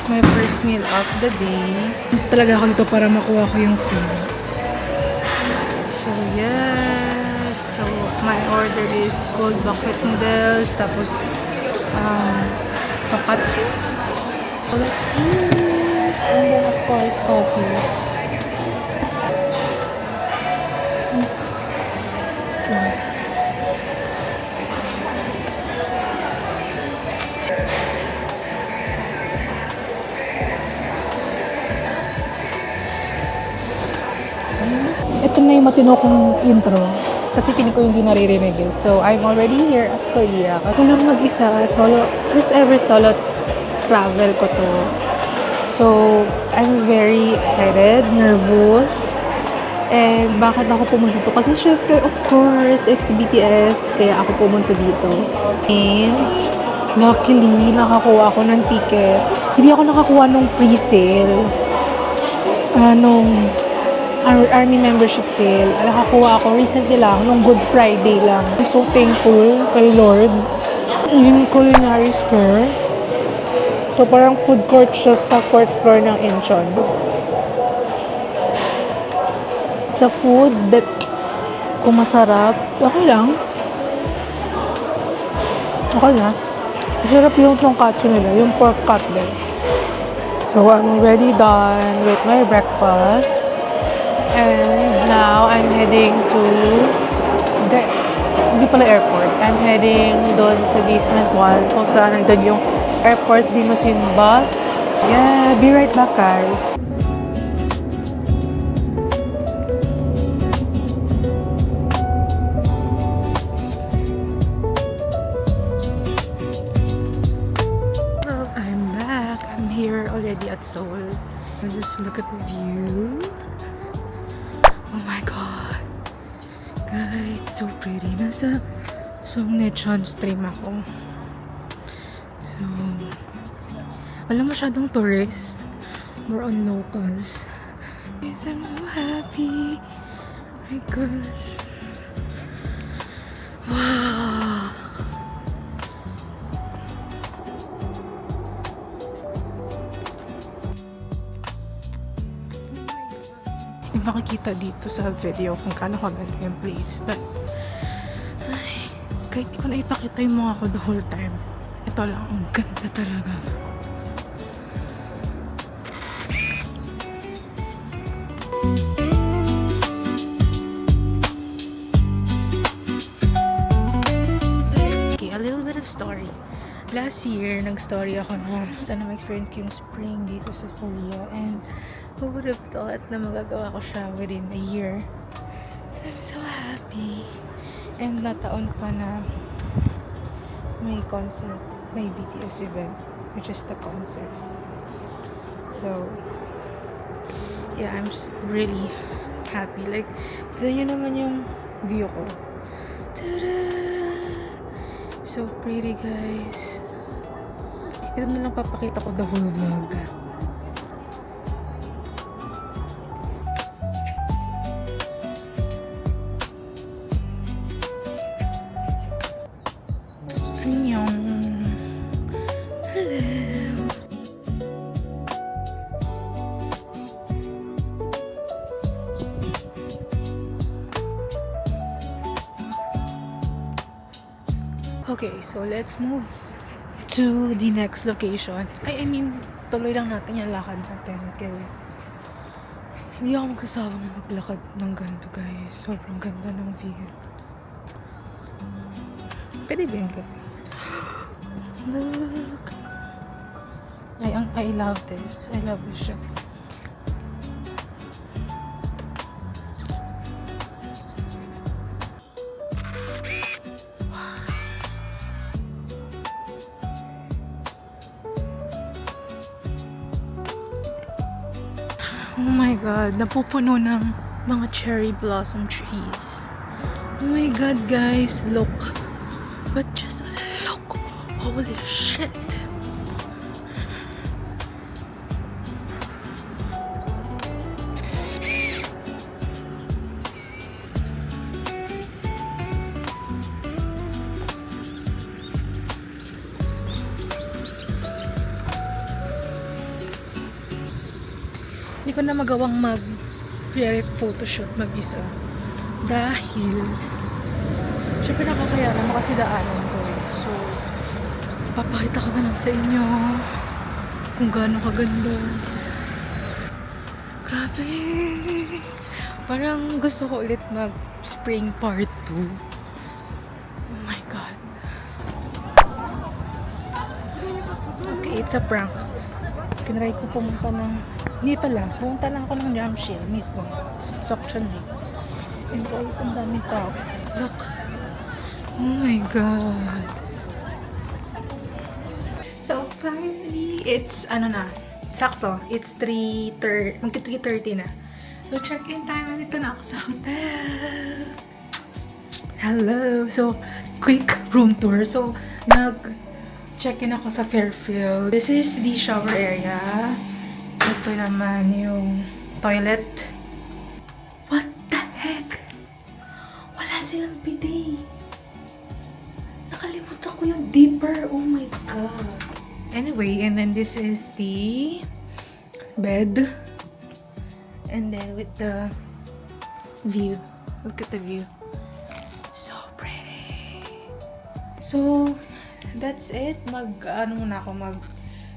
my first meal of the day. Talaga ako dito para makuha ko yung feels. So, yes. So, my order is cold bucket noodles. Tapos, tonkatsu. So, let's eat. And then, of course, coffee. Ito na yung matino kong intro. Kasi piling ko yung di naririnig eh. So, I'm already here at Korea. Ako lang mag-isa. First ever solo travel ko to. So, I'm very excited, nervous. And bakit ako pumunta dito? Kasi syempre, of course, it's BTS. Kaya ako pumunta dito. And, luckily, nakakuha ako ng ticket. Hindi ako nakakuha nung pre-sale. Army membership sale. Nakakuha ako recently lang, nung Good Friday lang. I'm so thankful kay Lord. Yung Culinary Square. So, parang food court siya sa 4th floor ng Incheon. Sa food, that kung masarap, okay lang. Okay na. Masarap yung tonkatsu nila, yung pork cutlet. So, I'm already done with my breakfast. And now, I'm heading to hindi pala airport. I'm heading doon sa basement 1 kung saan nandun yung airport limousine bus. Yeah, be right back, guys. Well, I'm back. I'm here already at Seoul. Just look at the view. Oh my god. Guys, it's so pretty. Nasa Songnaechon stream ako. So, wala masyadong tourists. More on locals. Guys, I'm so happy. My gosh. Wow. Yung makikita dito sa video kung kano kaganda yung place. But, ay, kahit di ko na ipakita yung mukha ko the whole time. Ito lang, ang ganda talaga. Okay, a little bit of story. Last year, nag-story ako na sana ma-experience ko yung spring dito sa Korea. And who would have thought na magagawa ko siya within a year. So, I'm so happy. And nataon pa na may concert, may BTS event, which is the concert. So, yeah, I'm really happy. Like, tignan nyo naman yung view ko. Tada! So pretty, guys. Ito na lang papakita ko the whole vlog. Annyeong. Hello. Okay, so let's move to the next location. I mean, tuloy lang natin yung lakad natin guys. Hindi ako magkasawang maglakad ng ganito, guys. Sobrang ganda ng view. Pwede ba yung ganda? Look! I love this. I love this shot. Oh my god, napupuno ng mga cherry blossom trees. Oh my god, guys, look. But just look. Holy shit. Hindi ko na magawang photoshoot mag-isa. Dahil, syempre nakakaya naman kasi daanan ko eh. So, papakita ko na lang sa inyo kung gaano kaganda. Grabe! Parang gusto ko ulit mag-spring part 2. Oh my God. Okay, it's a prank. Kinry ko pumunta ng... Hindi pala. Pumunta lang ako ng Jamshid mismo. Section D. And guys, ang daming tao. Look. Oh my God. So, finally, it's ano na. Sakto. It's 3:30 na. So, check-in time. Nandito na ako sa hotel. Hello. So, quick room tour. So, check-in ako sa Fairfield. This is the shower area. Ito naman yung toilet. What the heck? Wala silang bidet. Nakalimutan ko yung dipper. Oh my God. Anyway, and then this is the bed. And then with the view. Look at the view. So pretty. So, that's it.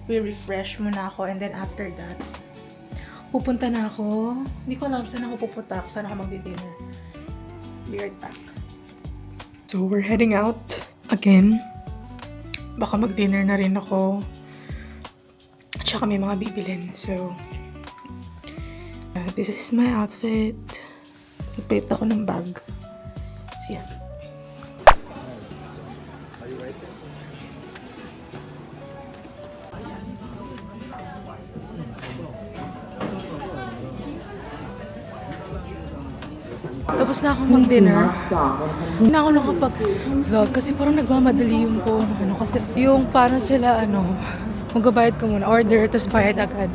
Mag-refresh muna ako. And then after that, pupunta na ako. Hindi ko alam saan ako pupunta. Saan ako magdi-dinner. Be right back. So, we're heading out again. Baka mag-dinner na rin ako. At saka may mga bibilin. So, this is my outfit. Nagpalit ako ng bag. So, yeah. Tapos na akong mag-dinner. Hindi na ako nakapag-vlog kasi parang nagmamadali yung phone. Kasi yung paano sila, magbabayad ka muna. Order, tapos bayad agad.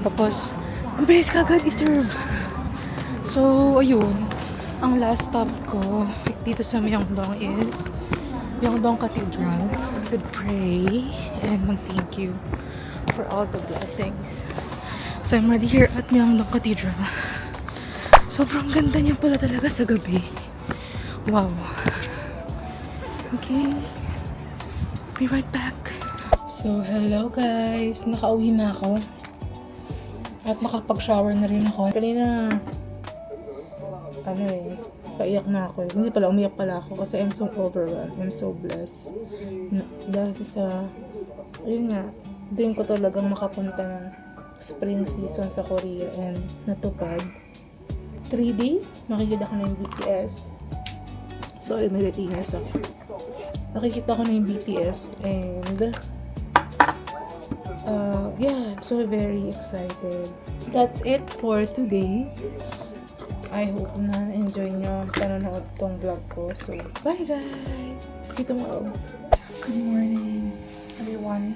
Tapos, ang bilis ka agad i-serve. So, ayun. Ang last stop ko dito sa Myeongdong is Myeongdong Cathedral. Could pray and mag-thank you for all the blessings. So, I'm already here at Myeongdong Cathedral. Sobrang ganda niya pala talaga sa gabi. Wow. Okay. Be right back. So, hello guys. Nakauwi na ako. At nakapag-shower na rin ako. Kanina, paiyak na ako. Hindi pala, umiyak pala ako kasi I'm so overwhelmed. I'm so blessed. Dahil sa, ayun nga, dream ko talagang makapunta ng spring season sa Korea and natupad. 3 days, makikita ko na yung BTS. Sorry, may retinas ako. Nakikita ko na yung BTS and yeah, I'm so very excited. That's it for today. I hope na enjoy nyo panonood tong vlog ko. So, bye guys! See you tomorrow. Good morning, everyone.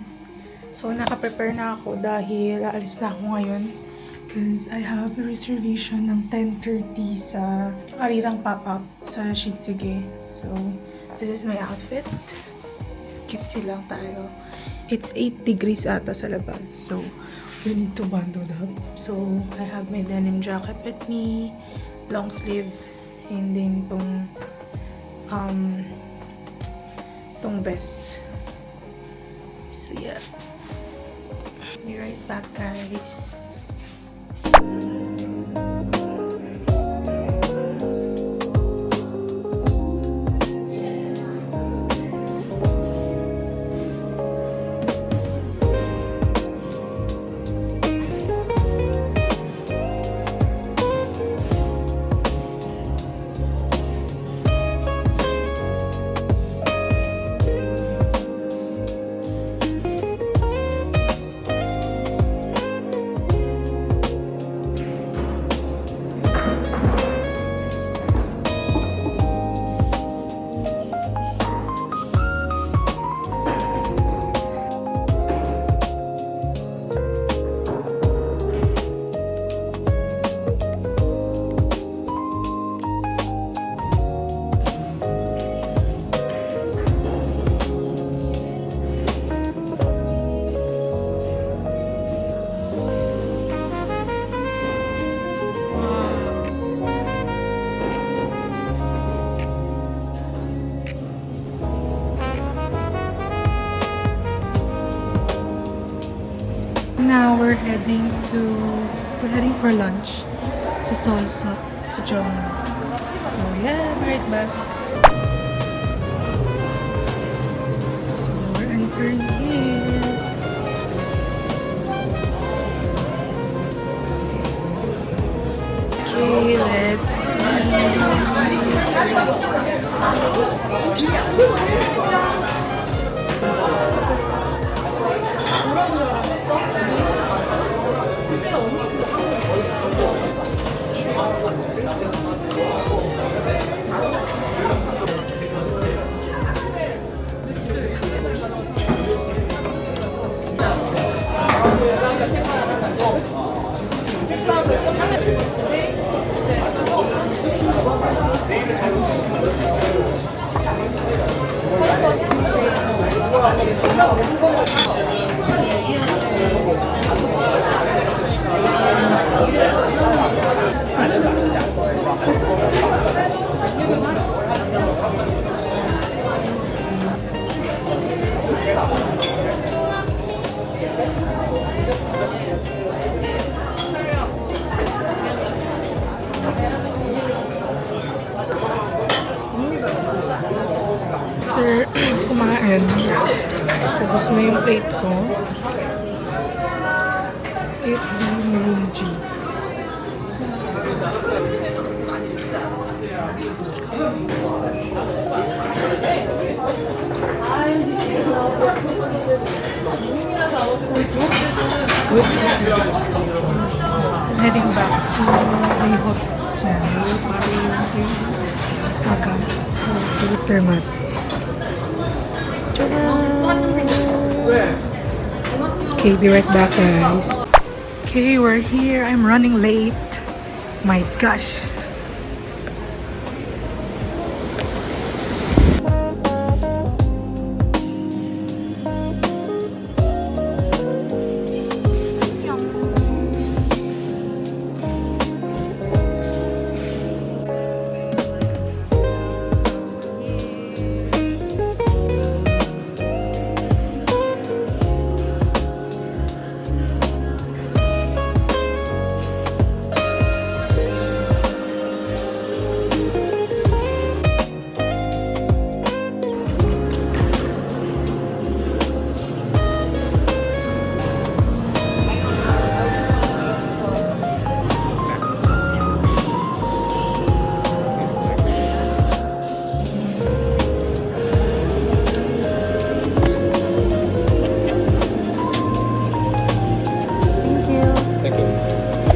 So, naka-prepare na ako dahil aalis na ako ngayon. Because I have a reservation ng 10:30 sa Arirang Pop-Up sa Shitsige. So, this is my outfit. Cutesy lang tayo. It's 8 degrees ata sa labas. So, we need to bundle up. So, I have my denim jacket with me. Long sleeve. And then tong vest. So, yeah. Be right back, guys. Now we're heading for lunch sa Salsot sa Jongno. So yeah, be right back. So we're entering here. Okay, let's after kumain, tapos na yung plate ko. Eat the Murumji. Heading back to the hotel para yung makan. So, to the Termat. Okay, be right back, guys. Okay, we're here. I'm running late. My gosh.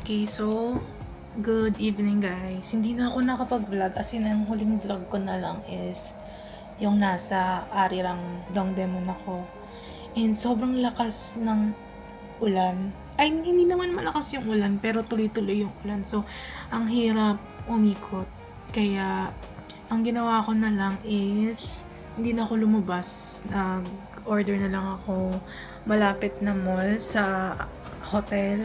Okay, so, good evening guys. Hindi na ako nakapag-vlog. As in, ang huling vlog ko na lang is yung nasa Arirang Dongdaemun ako. And sobrang lakas ng ulan. Ay, hindi naman malakas yung ulan, pero tuloy-tuloy yung ulan. So, ang hirap umikot. Kaya, ang ginawa ko na lang is, hindi na ako lumabas. Nag-order na lang ako malapit na mall sa hotel.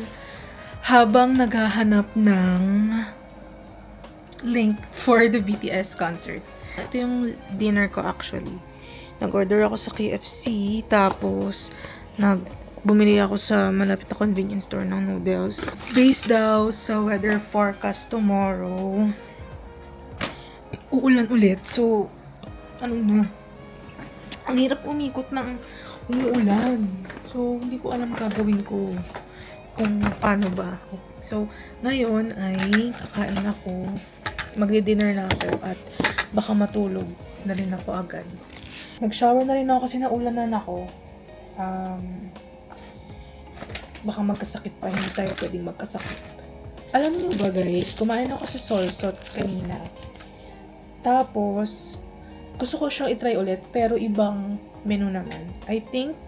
Habang naghahanap ng link for the BTS concert. Ito yung dinner ko actually. Nag-order ako sa KFC, tapos bumili ako sa malapit na convenience store ng noodles. Based daw sa weather forecast tomorrow, uulan ulit. So, ano na, ang hirap umikot ng umuulan. So, hindi ko alam gagawin ko kung paano ba. So, ngayon ay kakain ako, magdi-dinner na ako at baka matulog na rin ako agad. Nag-shower na rin ako kasi naulanan ako. Baka magkasakit pa, hindi tayo pwedeng magkasakit. Alam niyo ba guys, kumain ako sa Salsot kanina. Tapos, gusto ko siyang itry ulit pero ibang menu naman. I think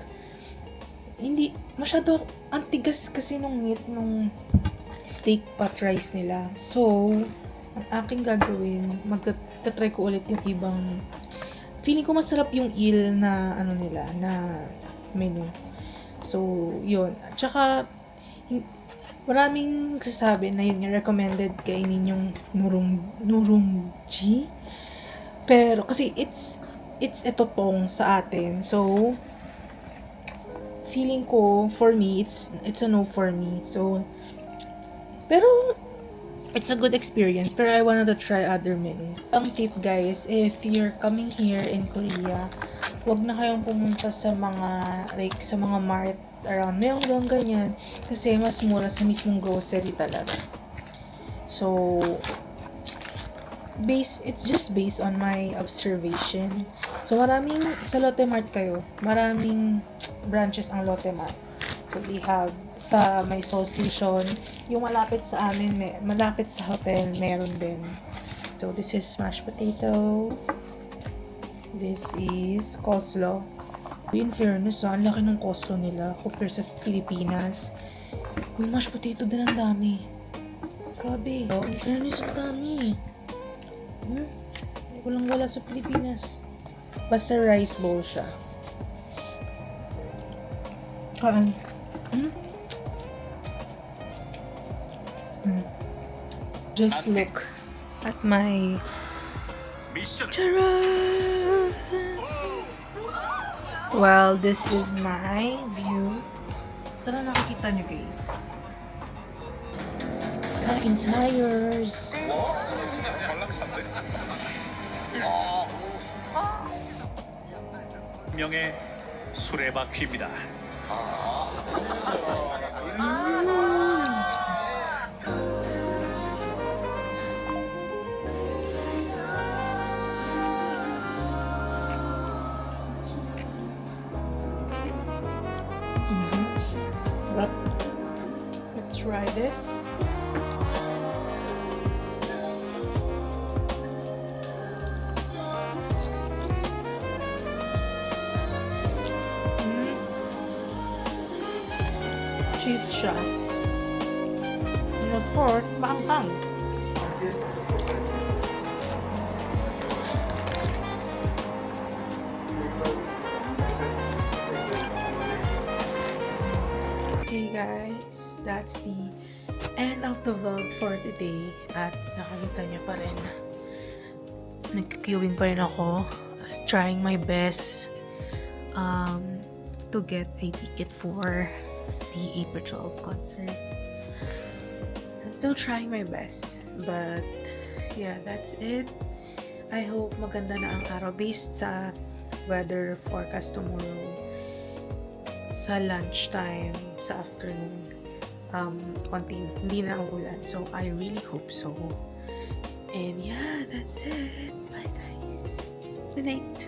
hindi masyado, ang tigas kasi nung meat nung steak pot rice nila. So, ang aking gagawin, magta-try ko ulit yung ibang, feeling ko masarap yung eel na ano nila, na menu. So, yun. At saka, maraming sasabi na yun yung recommended kainin yung Nurungji. Pero, kasi it's etotong sa atin. So, feeling ko, for me, it's a no for me. So, pero, it's a good experience, pero I wanted to try other menu. Ang tip guys, if you're coming here in Korea, wag na kayong pumunta sa mga, like, sa mga mart around Myeongdong, ganyan. Kasi mas mura sa mismong grocery talaga. So, it's just based on my observation. So, sa Lotte Mart kayo, maraming branches ang Lotte Mart. So, we have sa may Seoul Station, yung malapit sa amin, malapit sa hotel, meron din. So, this is mashed potato. This is coleslaw. In fairness, ang laki ng coleslaw nila compare sa Pilipinas. Yung mashed potato din ang dami. Grabe. Oh, in fairness, ang dami. Walang-wala sa Pilipinas. Basta rice bowl siya. Just look at my Tara! Well, this is my view. Sana nakikita nyo guys. Kain tires. 명의 수레바퀴입니다. Let's try this. Cheese siya. And of course, maanghang. Okay guys, that's the end of the vlog for today. At nakakita niyo pa rin, nag-queuing pa rin ako. I was trying my best to get a ticket for the April 12 concert. I'm still trying my best, but yeah, that's it. I hope maganda na ang araw based sa weather forecast tomorrow. Sa lunchtime, sa afternoon, konting hindi na ulan. So I really hope so. And yeah, that's it. Bye guys. Good night.